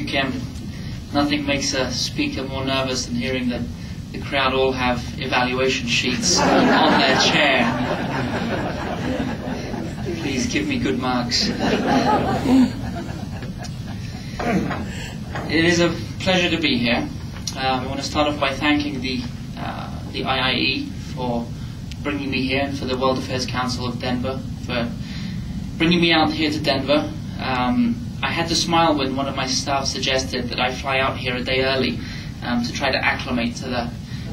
you, Kim. Nothing makes a speaker more nervous than hearing that the crowd all have evaluation sheets on their chair. Please give me good marks. It is a pleasure to be here. I want to start off by thanking the IIE for bringing me here, and for the World Affairs Council of Denver for bringing me out here to Denver. I had to smile when one of my staff suggested that I fly out here a day early to try to acclimate to the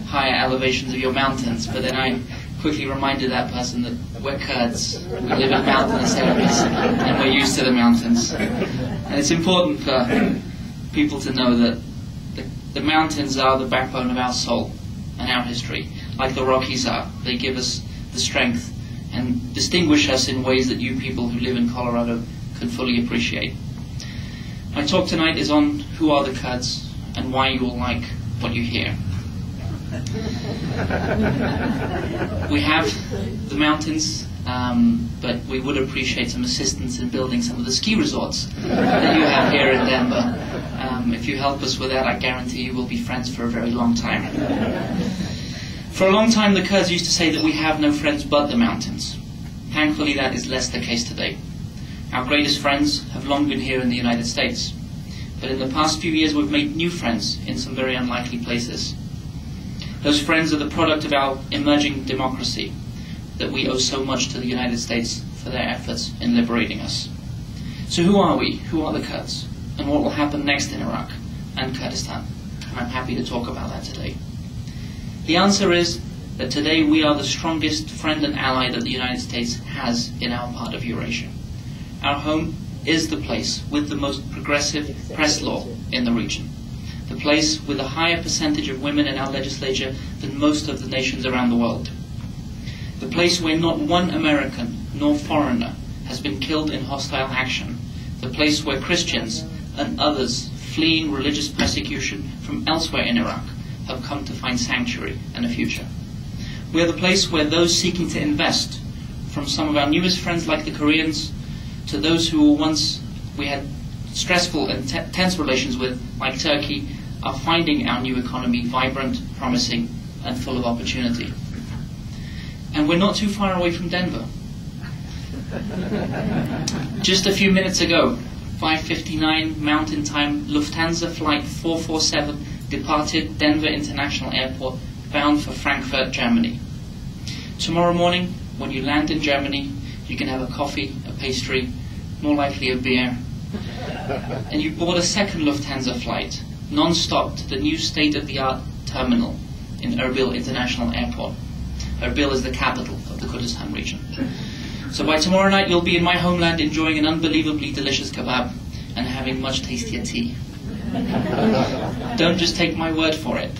higher elevations of your mountains, but then I quickly reminded that person that we're Kurds, we live in mountainous areas, and we're used to the mountains. And it's important for people to know that the mountains are the backbone of our soul and our history, like the Rockies are. They give us the strength and distinguish us in ways that you people who live in Colorado can fully appreciate. My talk tonight is on who are the Kurds and why you will like what you hear. We have the mountains, but we would appreciate some assistance in building some of the ski resorts that you have here in Denver. If you help us with that, I guarantee you we'll be friends for a very long time. For a long time, the Kurds used to say that we have no friends but the mountains. Thankfully, that is less the case today. Our greatest friends have long been here in the United States. But in the past few years, we've made new friends in some very unlikely places. Those friends are the product of our emerging democracy, that we owe so much to the United States for their efforts in liberating us. So who are we? Who are the Kurds? And what will happen next in Iraq and Kurdistan? And I'm happy to talk about that today. The answer is that today we are the strongest friend and ally that the United States has in our part of Eurasia. Our home is the place with the most progressive press law in the region, the place with a higher percentage of women in our legislature than most of the nations around the world, the place where not one American nor foreigner has been killed in hostile action, the place where Christians and others fleeing religious persecution from elsewhere in Iraq have come to find sanctuary and a future. We are the place where those seeking to invest, from some of our newest friends like the Koreans, to those who once we had stressful and tense relations with, like Turkey, are finding our new economy vibrant, promising, and full of opportunity. And we're not too far away from Denver. Just a few minutes ago, 5:59 Mountain Time, Lufthansa Flight 447 departed Denver International Airport, bound for Frankfurt, Germany. Tomorrow morning, when you land in Germany, you can have a coffee, a pastry, more likely a beer. And you board a second Lufthansa flight, non-stop, to the new state-of-the-art terminal in Erbil International Airport. Erbil is the capital of the Kurdistan region. So by tomorrow night, you'll be in my homeland enjoying an unbelievably delicious kebab and having much tastier tea. Don't just take my word for it.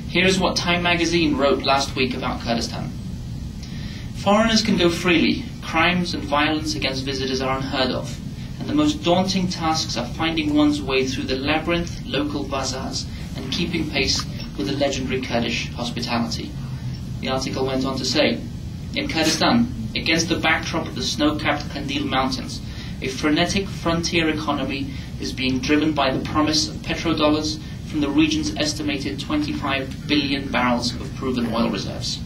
Here's what Time magazine wrote last week about Kurdistan. Foreigners can go freely. Crimes and violence against visitors are unheard of, and the most daunting tasks are finding one's way through the labyrinth local bazaars and keeping pace with the legendary Kurdish hospitality. The article went on to say, in Kurdistan, against the backdrop of the snow-capped Kandil Mountains, a frenetic frontier economy is being driven by the promise of petrodollars from the region's estimated 25 billion barrels of proven oil reserves.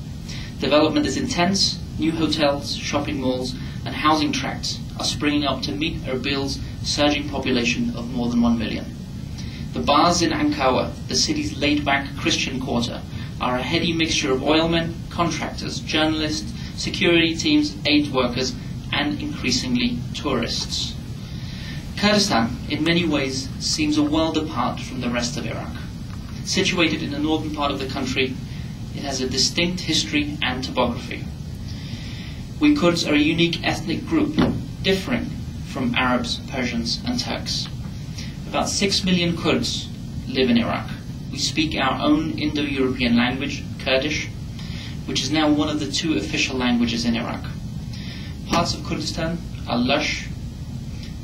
Development is intense. New hotels, shopping malls, and housing tracts are springing up to meet Erbil's surging population of more than 1 million. The bars in Ankawa, the city's laid-back Christian quarter, are a heady mixture of oilmen, contractors, journalists, security teams, aid workers, and increasingly tourists. Kurdistan, in many ways, seems a world apart from the rest of Iraq. Situated in the northern part of the country, it has a distinct history and topography. We Kurds are a unique ethnic group, differing from Arabs, Persians, and Turks. About 6 million Kurds live in Iraq. We speak our own Indo-European language, Kurdish, which is now one of the 2 official languages in Iraq. Parts of Kurdistan are lush,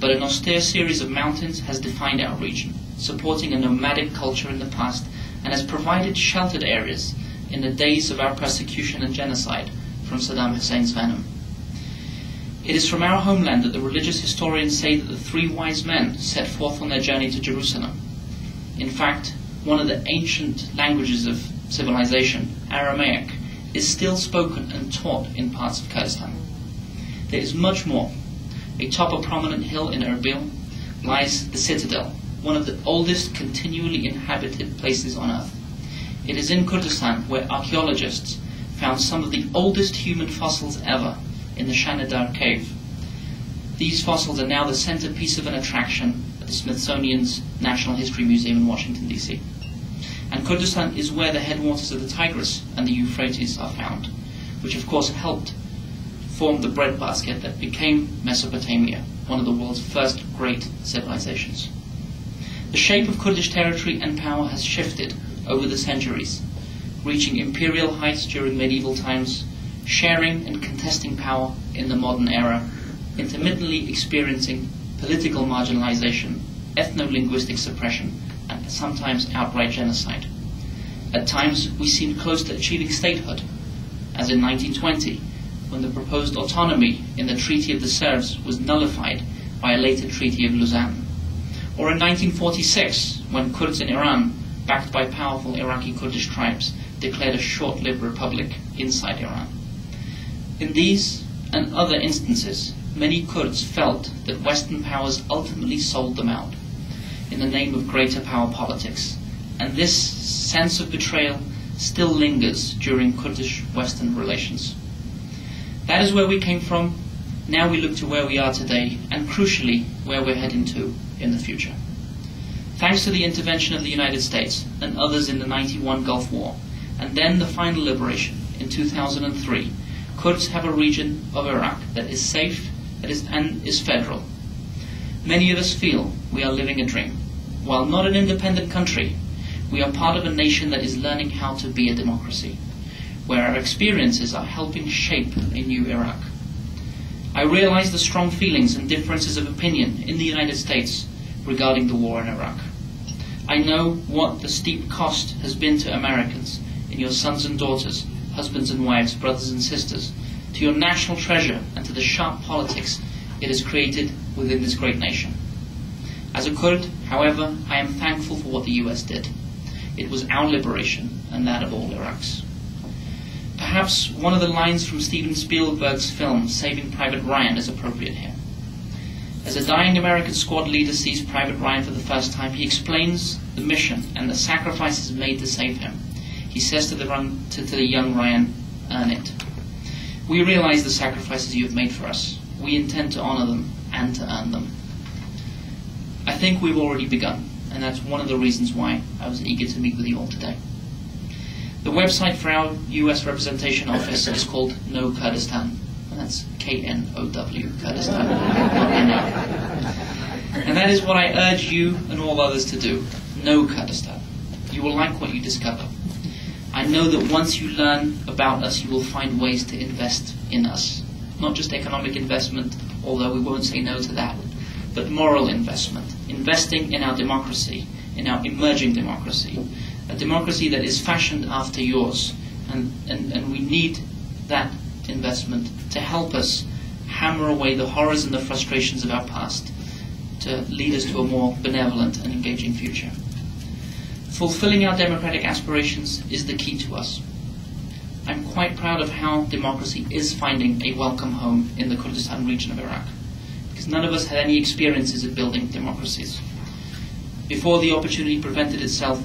but an austere series of mountains has defined our region, supporting a nomadic culture in the past and has provided sheltered areas in the days of our persecution and genocide from Saddam Hussein's venom. It is from our homeland that the religious historians say that the three wise men set forth on their journey to Jerusalem. In fact, one of the ancient languages of civilization, Aramaic, is still spoken and taught in parts of Kurdistan. There is much more. Atop a prominent hill in Erbil lies the citadel, one of the oldest continually inhabited places on earth. It is in Kurdistan where archaeologists found some of the oldest human fossils ever in the Shanidar cave. These fossils are now the centerpiece of an attraction at the Smithsonian's National History Museum in Washington, D.C. And Kurdistan is where the headwaters of the Tigris and the Euphrates are found, which of course helped form the breadbasket that became Mesopotamia, one of the world's first great civilizations. The shape of Kurdish territory and power has shifted over the centuries, reaching imperial heights during medieval times, sharing and contesting power in the modern era, intermittently experiencing political marginalization, ethno-linguistic suppression, and sometimes outright genocide. At times, we seemed close to achieving statehood, as in 1920, when the proposed autonomy in the Treaty of the Serbs was nullified by a later Treaty of Lausanne. Or in 1946, when Kurds in Iran, backed by powerful Iraqi Kurdish tribes, declared a short-lived republic inside Iran. In these and other instances, many Kurds felt that Western powers ultimately sold them out in the name of greater power politics, and this sense of betrayal still lingers during Kurdish-Western relations. That is where we came from. Now we look to where we are today, and crucially, where we're heading to in the future. Thanks to the intervention of the United States and others in the '91 Gulf War, and then the final liberation in 2003, Kurds have a region of Iraq that is safe and is federal. Many of us feel we are living a dream. While not an independent country, we are part of a nation that is learning how to be a democracy, where our experiences are helping shape a new Iraq. I realize the strong feelings and differences of opinion in the United States regarding the war in Iraq. I know what the steep cost has been to Americans in your sons and daughters, husbands and wives, brothers and sisters, to your national treasure and to the sharp politics it has created within this great nation. As a Kurd, however, I am thankful for what the US did. It was our liberation and that of all Iraqs. Perhaps one of the lines from Steven Spielberg's film Saving Private Ryan is appropriate here. As a dying American squad leader sees Private Ryan for the first time, he explains the mission and the sacrifices made to save him. He says to the young Ryan, "Earn it." We realize the sacrifices you have made for us. We intend to honor them and to earn them. I think we've already begun, and that's one of the reasons why I was eager to meet with you all today. The website for our US representation office is called Know Kurdistan, and that's K-N-O-W, Kurdistan. And that is what I urge you and all others to do. Know Kurdistan. You will like what you discover. I know that once you learn about us, you will find ways to invest in us. Not just economic investment, although we won't say no to that, but moral investment. Investing in our democracy, in our emerging democracy. A democracy that is fashioned after yours. And we need that investment to help us hammer away the horrors and the frustrations of our past, to lead us to a more benevolent and engaging future. Fulfilling our democratic aspirations is the key to us. I'm quite proud of how democracy is finding a welcome home in the Kurdistan region of Iraq, because none of us had any experiences of building democracies. Before the opportunity presented itself,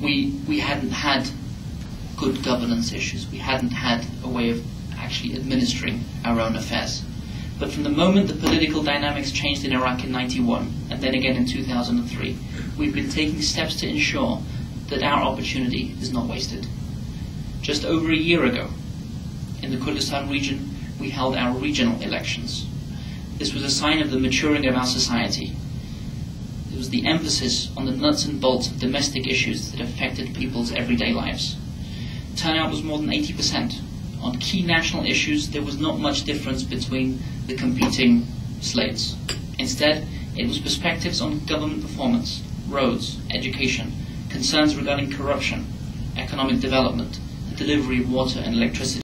we hadn't had good governance issues. We hadn't had a way of actually administering our own affairs. But from the moment the political dynamics changed in Iraq in '91, and then again in 2003, we've been taking steps to ensure that our opportunity is not wasted. Just over a year ago, in the Kurdistan region, we held our regional elections. This was a sign of the maturing of our society. It was the emphasis on the nuts and bolts of domestic issues that affected people's everyday lives. Turnout was more than 80%. On key national issues, there was not much difference between the competing slates. Instead, it was perspectives on government performance, roads, education, concerns regarding corruption, economic development, the delivery of water and electricity.